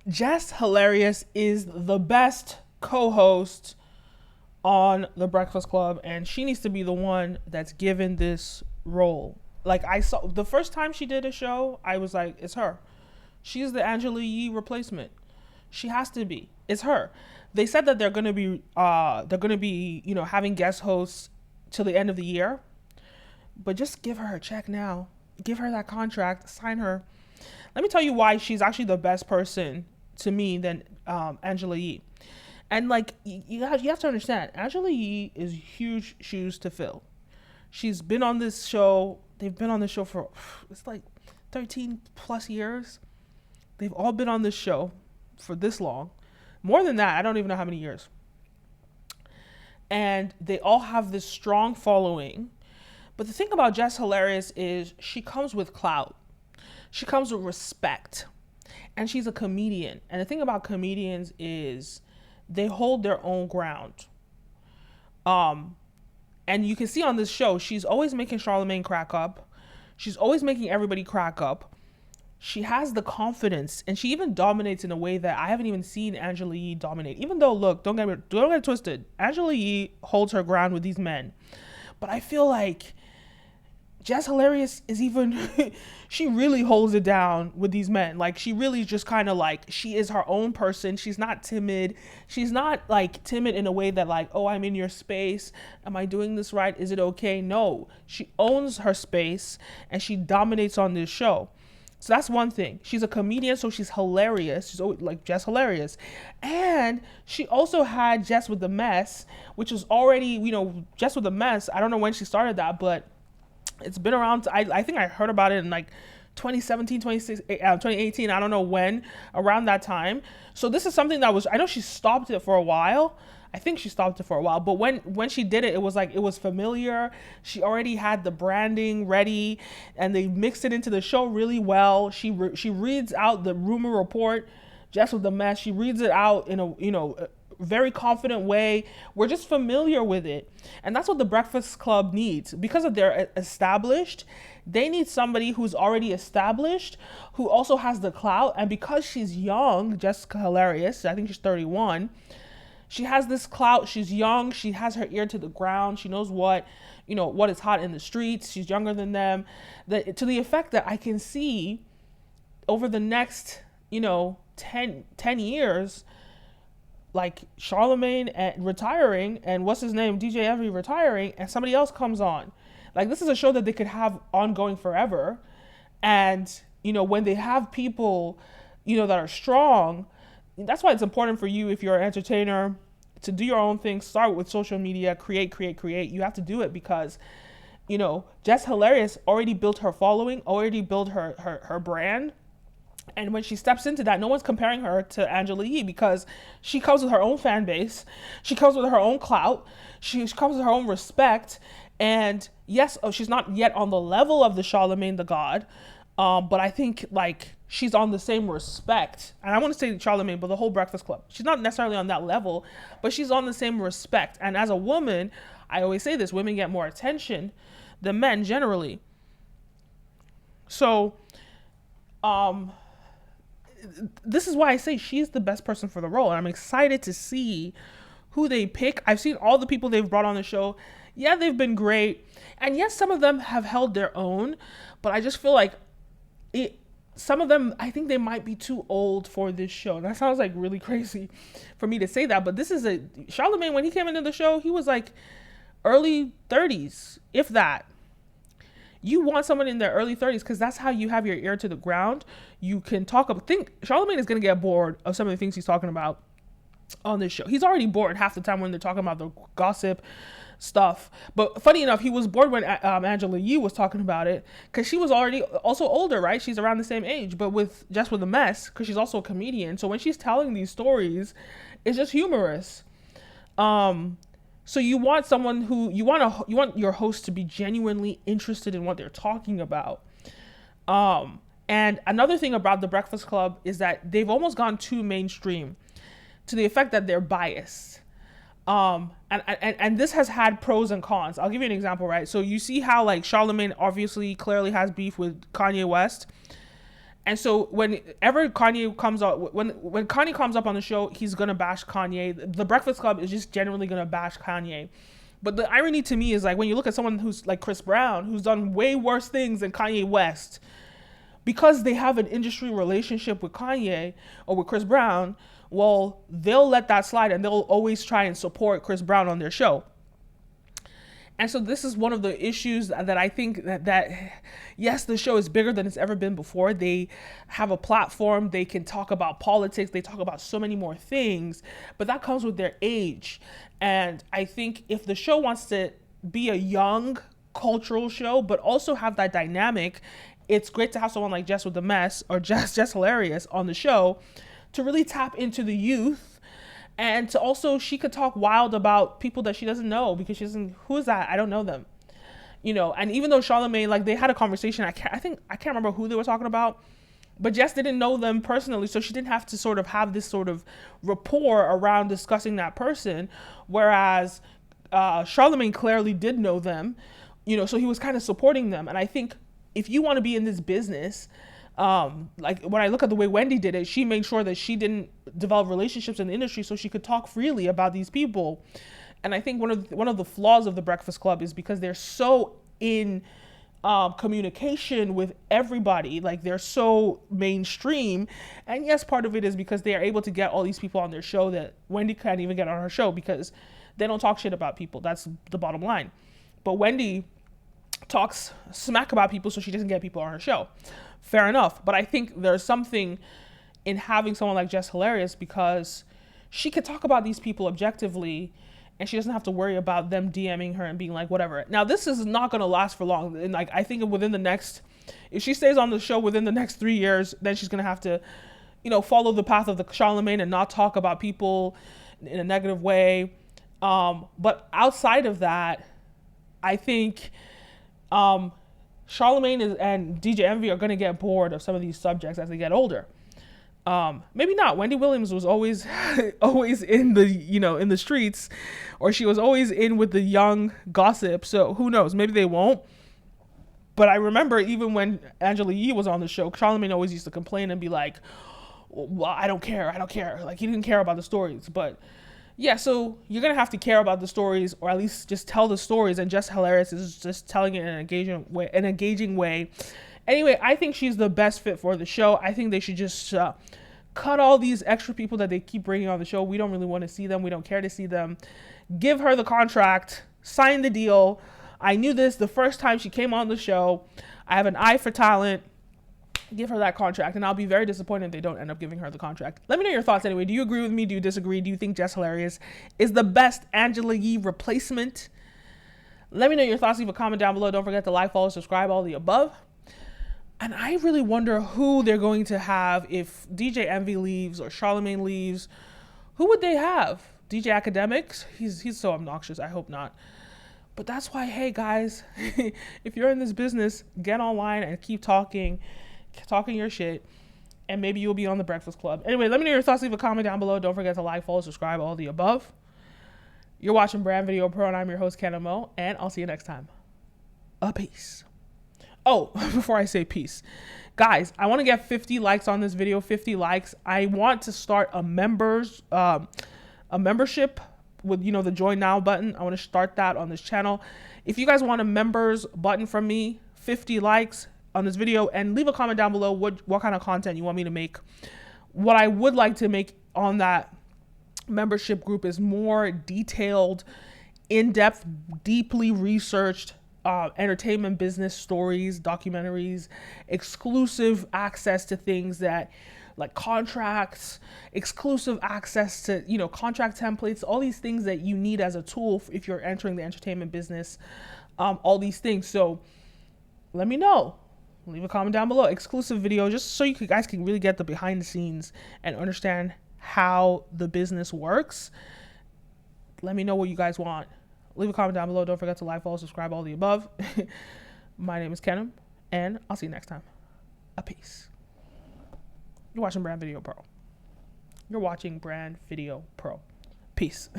Jess Hilarious is the best co-host on The Breakfast Club, and she needs to be the one that's given this role. Like, I saw the first time she did a show, I was like, it's her. She's the Angela Yee replacement. She has to be. It's her. They said that they're gonna be having guest hosts till the end of the year, but just give her a check now. Give her that contract. Sign her. Let me tell you why she's actually the best person to me than Angela Yee. And like you have to understand, Angela Yee is huge shoes to fill. She's been on this show. They've been on this show for it's like 13 plus years. They've all been on this show for this long. More than that, I don't even know how many years. And they all have this strong following. But the thing about Jess Hilarious is she comes with clout. She comes with respect. And she's a comedian. And the thing about comedians is they hold their own ground. And you can see on this show, she's always making Charlemagne crack up. She's always making everybody crack up. She has the confidence, and she even dominates in a way that I haven't even seen Angela Yee dominate. Even though, look, don't get it twisted. Angela Yee holds her ground with these men. But I feel like Jess Hilarious is even, she really holds it down with these men. Like, she really just kind of like, she is her own person. She's not timid. She's not like timid in a way that like, oh, I'm in your space. Am I doing this right? Is it okay? No, she owns her space and she dominates on this show. So that's one thing. She's a comedian, so she's hilarious. She's always, like Jess Hilarious. And she also had Jess with the Mess, which is already, Jess with the Mess. I don't know when she started that, but it's been around. I think I heard about it in like 2017, 2018. I don't know when, around that time. So this is something that I know she stopped it for a while. I think she stopped it for a while, but when she did it, it was like, it was familiar. She already had the branding ready and they mixed it into the show really well. She reads out the rumor report, Jess with the Mess. She reads it out in a very confident way. We're just familiar with it. And that's what the Breakfast Club needs. Because of their established, they need somebody who's already established, who also has the clout. And because she's young, Jessica Hilarious, I think she's 31, she has this clout. She's young. She has her ear to the ground. She knows what is hot in the streets. She's younger than them. To the effect that I can see over the next, 10 years, like Charlemagne retiring and what's his name, DJ Evie retiring, and somebody else comes on. Like, this is a show that they could have ongoing forever. And, when they have people, that are strong, that's why it's important for you, if you're an entertainer, to do your own thing. Start with social media, create. You have to do it because, Jess Hilarious already built her following, already built her brand. And when she steps into that, no one's comparing her to Angela Yee because she comes with her own fan base. She comes with her own clout. She comes with her own respect. And yes, she's not yet on the level of the Charlemagne the God. But I think like she's on the same respect. And I want to say Charlemagne, but the whole Breakfast Club. She's not necessarily on that level, but she's on the same respect. And as a woman, I always say this, women get more attention than men generally. So, this is why I say she's the best person for the role. And I'm excited to see who they pick. I've seen all the people they've brought on the show. Yeah, they've been great. And yes, some of them have held their own, but I just feel like some of them, I think they might be too old for this show. And that sounds like really crazy for me to say that, but this is Charlemagne, when he came into the show, he was like early 30s, if that. You want someone in their early 30s because that's how you have your ear to the ground. You can think Charlemagne is going to get bored of some of the things he's talking about on this show. He's already bored half the time when they're talking about the gossip stuff. But funny enough, he was bored when Angela Yee was talking about it because she was already also older, right? She's around the same age, but with the Mess, because she's also a comedian. So when she's telling these stories, it's just humorous. So you want someone who you want your host to be genuinely interested in what they're talking about. And another thing about the Breakfast Club is that they've almost gone too mainstream, to the effect that they're biased. And this has had pros and cons. I'll give you an example, right? So you see how like Charlemagne obviously clearly has beef with Kanye West. And so whenever Kanye comes up, when Kanye comes up on the show, he's gonna bash Kanye. The Breakfast Club is just generally gonna bash Kanye. But the irony to me is like when you look at someone who's like Chris Brown, who's done way worse things than Kanye West, because they have an industry relationship with Kanye or with Chris Brown, well, they'll let that slide and they'll always try and support Chris Brown on their show. And so this is one of the issues that I think that yes, the show is bigger than it's ever been before. They have a platform. They can talk about politics. They talk about so many more things, but that comes with their age. And I think if the show wants to be a young cultural show, but also have that dynamic, it's great to have someone like Jess with the Mess or Jess Hilarious on the show to really tap into the youth. And to also, she could talk wild about people that she doesn't know because she doesn't, who is that? I don't know them. You know, and even though Charlamagne, like they had a conversation, I can't remember who they were talking about, but Jess didn't know them personally. So she didn't have to sort of have this sort of rapport around discussing that person. Whereas Charlamagne clearly did know them, you know, so he was kind of supporting them. And I think if you want to be in this business, like when I look at the way Wendy did it, she made sure that she didn't develop relationships in the industry so she could talk freely about these people. And I think one of the flaws of the Breakfast Club is because they're so in communication with everybody, like they're so mainstream. And yes, part of it is because they are able to get all these people on their show that Wendy can't even get on her show because they don't talk shit about people. That's the bottom line. But Wendy talks smack about people so she doesn't get people on her show. Fair enough. But I think there's something in having someone like Jess Hilarious because she could talk about these people objectively and she doesn't have to worry about them DMing her and being like, whatever. Now, this is not going to last for long. And like, I think within the next, if she stays on the show within the next 3 years, then she's going to have to, you know, follow the path of the Charlamagne and not talk about people in a negative way. But outside of that, I think, Charlamagne and DJ Envy are going to get bored of some of these subjects as they get older. Maybe not. Wendy Williams was always in the, you know, in the streets, or she was always in with the young gossip. So who knows? Maybe they won't. But I remember even when Angela Yee was on the show, Charlamagne always used to complain and be like, well, I don't care. Like he didn't care about the stories. But yeah, so you're going to have to care about the stories, or at least just tell the stories. And Jess Hilarious is just telling it in an engaging way. Anyway, I think she's the best fit for the show. I think they should just cut all these extra people that they keep bringing on the show. We don't really want to see them. We don't care to see them. Give her the contract. Sign the deal. I knew this the first time she came on the show. I have an eye for talent. Give her that contract, and I'll be very disappointed if they don't end up giving her the contract. Let me know your thoughts anyway. Do you agree with me? Do you disagree? Do you think Jess Hilarious is the best Angela Yee replacement? Let me know your thoughts. Leave a comment down below. Don't forget to like, follow, subscribe, all the above. And I really wonder who they're going to have if DJ Envy leaves or Charlamagne leaves. Who would they have? DJ Academics? He's so obnoxious. I hope not. But that's why, hey guys, if you're in this business, get online and keep talking your shit, and maybe you'll be on the Breakfast Club. Anyway, let me know your thoughts. Leave a comment down below. Don't forget to like, follow, subscribe, all the above. You're watching Brand Video Pro, and I'm your host, Kenim O, and I'll see you next time. Peace. Oh, before I say peace, guys, I want to get 50 likes on this video. 50 likes. I want to start a membership with, you know, the join now button. I want to start that on this channel. If you guys want a members button from me, 50 likes on this video, and leave a comment down below what kind of content you want me to make. What I would like to make on that membership group is more detailed, in-depth, deeply researched entertainment business stories, documentaries, exclusive access to things that like contracts, exclusive access to, you know, contract templates, all these things that you need as a tool if you're entering the entertainment business, all these things. So let me know. Leave a comment down below. Exclusive video, just so you guys can really get the behind the scenes and understand how the business works. Let me know what you guys want. Leave a comment down below. Don't forget to like, follow, subscribe, all the above. My name is Kenim, and I'll see you next time. Peace. You're watching Brand Video Pro. Peace.